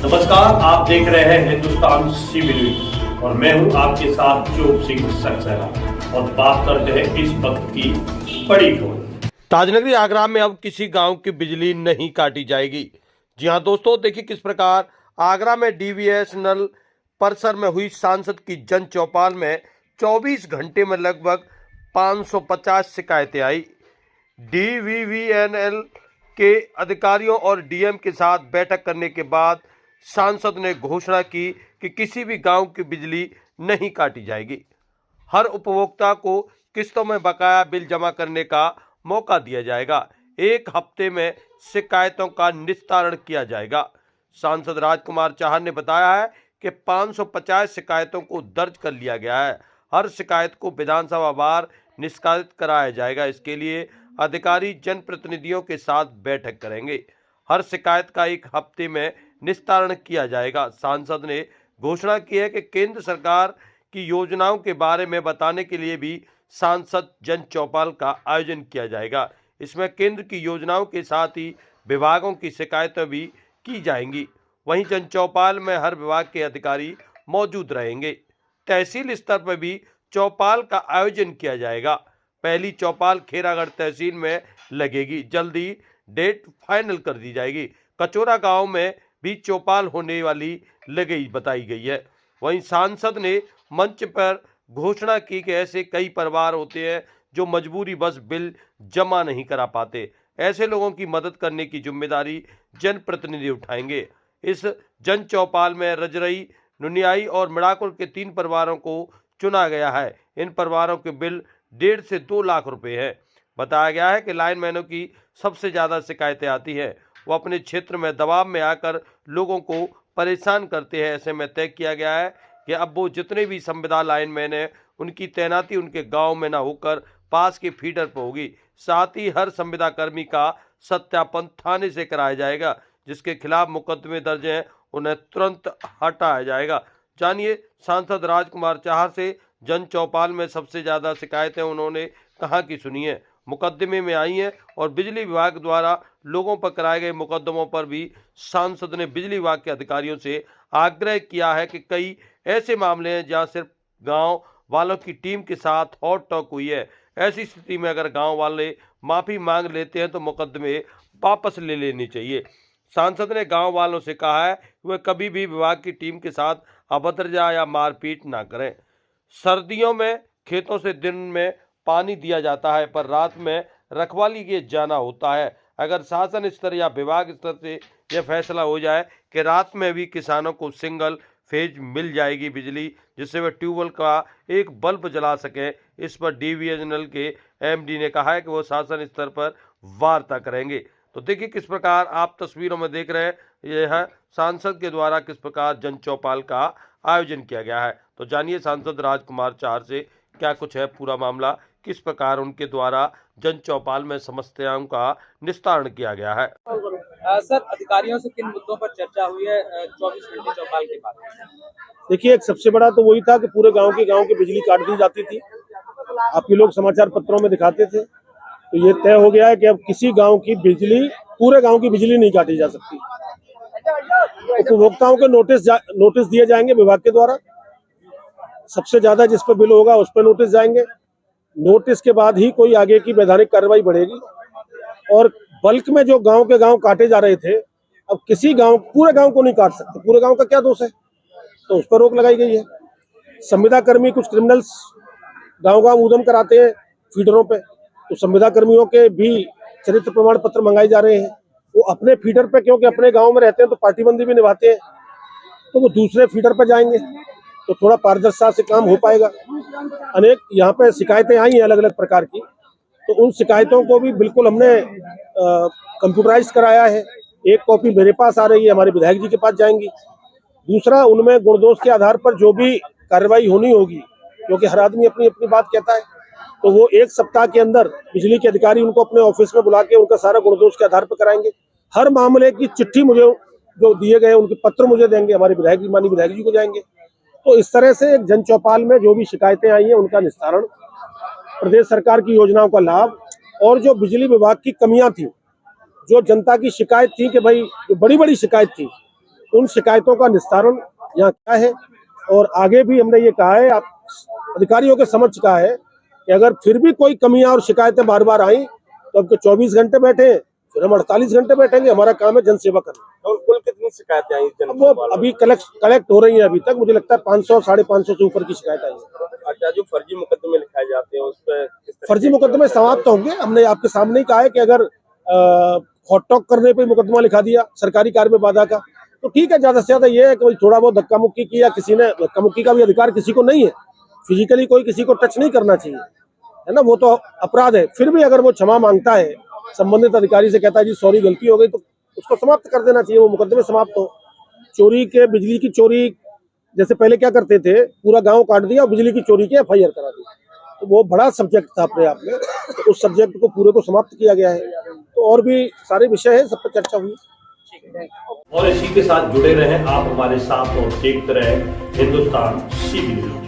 नमस्कार, आप देख रहे हैं हिंदुस्तान सीबी न्यूज और मैं हूं आपके साथ चोप सिंह सक्सेना और बात करते हैं इस वक्त की बड़ी खबर। ताजनगरी आगरा में अब किसी गांव की बिजली नहीं काटी जाएगी। जी हां दोस्तों, देखिए किस प्रकार आगरा में डीवीएसएनएल परिसर में हुई सांसद की जन चौपाल में 24 घंटे में लगभग 550 शिकायतें आई। डीवीवीएनएल के अधिकारियों और डीएम के साथ बैठक करने के बाद सांसद ने घोषणा की कि किसी भी गांव की बिजली नहीं काटी जाएगी। हर उपभोक्ता को किस्तों में बकाया बिल जमा करने का मौका दिया जाएगा। एक हफ्ते में शिकायतों का निस्तारण किया जाएगा। सांसद राजकुमार चाहर ने बताया है कि 550 शिकायतों को दर्ज कर लिया गया है। हर शिकायत को विधानसभा वार निष्कासित कराया जाएगा। इसके लिए अधिकारी जनप्रतिनिधियों के साथ बैठक करेंगे। हर शिकायत का एक हफ्ते में निस्तारण किया जाएगा। सांसद ने घोषणा की है कि केंद्र सरकार की योजनाओं के बारे में बताने के लिए भी सांसद जन चौपाल का आयोजन किया जाएगा। इसमें केंद्र की योजनाओं के साथ ही विभागों की शिकायतें भी की जाएंगी। वहीं जन चौपाल में हर विभाग के अधिकारी मौजूद रहेंगे। तहसील स्तर पर भी चौपाल का आयोजन किया जाएगा। पहली चौपाल खेरागढ़ तहसील में लगेगी। जल्दी डेट फाइनल कर दी जाएगी। कचोरा गांव में भी चौपाल होने वाली बताई गई है। वहीं सांसद ने मंच पर घोषणा की कि ऐसे कई परिवार होते हैं जो मजबूरी बस बिल जमा नहीं करा पाते। ऐसे लोगों की मदद करने की जिम्मेदारी जनप्रतिनिधि उठाएंगे। इस जन चौपाल में रजरई, नुनियाई और मिड़ाकुर के 3 परिवारों को चुना गया है। इन परिवारों के बिल 1.5 से 2 लाख रुपए है। बताया गया है कि लाइनमैनों की सबसे ज्यादा शिकायतें आती हैं। वो अपने क्षेत्र में दबाव में आकर लोगों को परेशान करते हैं। ऐसे में तय किया गया है कि अब वो जितने भी संविदा लाइनमैन हैं उनकी तैनाती उनके गांव में न होकर पास के फीडर पर होगी। साथ ही हर संविदा कर्मी का सत्यापन थाने से कराया जाएगा। जिसके खिलाफ मुकदमे दर्ज हैं उन्हें तुरंत हटाया जाएगा। जानिए सांसद राजकुमार चाहर से जन चौपाल में सबसे ज्यादा शिकायतें उन्होंने कहाँ की सुनी है, मुकदमे में आई हैं और बिजली विभाग द्वारा लोगों पर कराए गए मुकदमों पर भी सांसद ने बिजली विभाग के अधिकारियों से आग्रह किया है कि कई ऐसे मामले हैं जहां सिर्फ गांव वालों की टीम के साथ हॉट टॉक हुई है। ऐसी स्थिति में अगर गांव वाले माफी मांग लेते हैं तो मुकदमे वापस ले लेनी चाहिए। सांसद ने गांव वालों से कहा है कि वे कभी भी विभाग की टीम के साथ अभद्रता या मारपीट ना करें। सर्दियों में खेतों से दिन में पानी दिया जाता है पर रात में रखवाली के जाना होता है। अगर शासन स्तर या विभाग स्तर से यह फैसला हो जाए कि रात में भी किसानों को सिंगल फेज मिल जाएगी बिजली, जिससे वे ट्यूबवेल का एक बल्ब जला सकें, इस पर डीवीएसएनएल के एमडी ने कहा है कि वो शासन स्तर पर वार्ता करेंगे। तो देखिए किस प्रकार आप तस्वीरों में देख रहे हैं, यह है सांसद के द्वारा किस प्रकार जन चौपाल का आयोजन किया गया है। तो जानिए सांसद राजकुमार चाहर से क्या कुछ है पूरा मामला, किस प्रकार उनके द्वारा जन चौपाल में समस्याओं का निस्तारण किया गया है। सर, अधिकारियों से किन मुद्दों पर चर्चा हुई है 24 घंटे चौपाल के बाद? देखिए, एक सबसे बड़ा तो वही था कि पूरे गांव की बिजली काट दी जाती थी। आपके लोग समाचार पत्रों में दिखाते थे। तो ये तय हो गया है कि अब किसी गांव की बिजली, पूरे गांव की बिजली नहीं काटी जा सकती। उपभोक्ताओं के नोटिस दिए जाएंगे विभाग के द्वारा। सबसे ज्यादा जिस पर बिल होगा उस पर नोटिस जाएंगे। नोटिस के बाद ही कोई आगे की वैधानिक कार्रवाई बढ़ेगी। और बल्क में जो गांव के गांव काटे जा रहे थे, अब किसी गांव, पूरे गांव को नहीं काट सकते। पूरे गांव का क्या दोष है, तो उस पर रोक लगाई गई है। संविदा कर्मी, कुछ क्रिमिनल्स गांव ऊधम कराते हैं फीडरों पे, तो संविदा कर्मियों के भी चरित्र प्रमाण पत्र मंगाए जा रहे हैं। वो अपने फीडर पे, क्योंकि अपने गांव में रहते हैं तो पार्टीबंदी भी निभाते हैं, तो वो दूसरे फीडर पर जाएंगे तो थोड़ा पारदर्शिता से काम हो पाएगा। अनेक यहाँ पे शिकायतें आई हैं अलग अलग प्रकार की, तो उन शिकायतों को भी बिल्कुल हमने कंप्यूटराइज कराया है। एक कॉपी मेरे पास आ रही है, हमारे विधायक जी के पास जाएंगी। दूसरा, उनमें गुणदोष के आधार पर जो भी कार्रवाई होनी होगी, क्योंकि हर आदमी अपनी अपनी बात कहता है, तो वो 1 सप्ताह के अंदर बिजली के अधिकारी उनको अपने ऑफिस में बुला के उनका सारा गुणदोष के आधार पर कराएंगे। हर मामले की चिट्ठी मुझे जो दिए गए उनके पत्र मुझे देंगे, हमारे माननीय विधायक जी को जाएंगे। तो इस तरह से एक जन चौपाल में जो भी शिकायतें आई हैं उनका निस्तारण, प्रदेश सरकार की योजनाओं का लाभ, और जो बिजली विभाग की कमियां थी, जो जनता की शिकायत थी कि भाई जो बड़ी बड़ी शिकायत थी उन शिकायतों का निस्तारण यहाँ क्या है। और आगे भी हमने ये कहा है, आप अधिकारियों के समक्ष कहा है कि अगर फिर भी कोई कमियां और शिकायतें बार बार आई तो अब 24 घंटे बैठे, फिर हम 48 घंटे बैठेंगे। हमारा काम है जनसेवा करना। और कुल कितनी शिकायतें आई? वो अभी कलेक्ट हो रही है। अभी तक मुझे लगता है 500 550 से ऊपर की शिकायत आई है। अच्छा, जो फर्जी मुकदमे लिखाए जाते हैं उस पर फर्जी मुकदमे समाप्त होंगे। हमने आपके सामने ही कहा है कि अगर हॉट टॉक करने पे मुकदमा लिखा दिया सरकारी कार्य में बाधा का, तो ठीक है। ज्यादा से ज्यादा ये है कि थोड़ा बहुत धक्का मुक्की किया किसी ने, धक्का मुक्की का भी अधिकार किसी को नहीं है। फिजिकली कोई किसी को टच नहीं करना चाहिए, है ना, वो तो अपराध है। फिर भी अगर वो क्षमा मांगता है, संबंधित अधिकारी से कहता है जी सॉरी गलती हो गई, तो उसको समाप्त कर देना चाहिए, वो मुकदमे समाप्त हो। चोरी के, बिजली की चोरी, जैसे पहले क्या करते थे, पूरा गांव काट दिया और बिजली की चोरी की FIR करा दी, तो वो बड़ा सब्जेक्ट था अपने आप में। तो उस सब्जेक्ट को पूरे को समाप्त किया गया है। तो और भी सारे विषय है, सब पर चर्चा हुई। और इसी के साथ जुड़े रहें आप हमारे साथ और देखते रहें हिंदुस्तान CB न्यूज।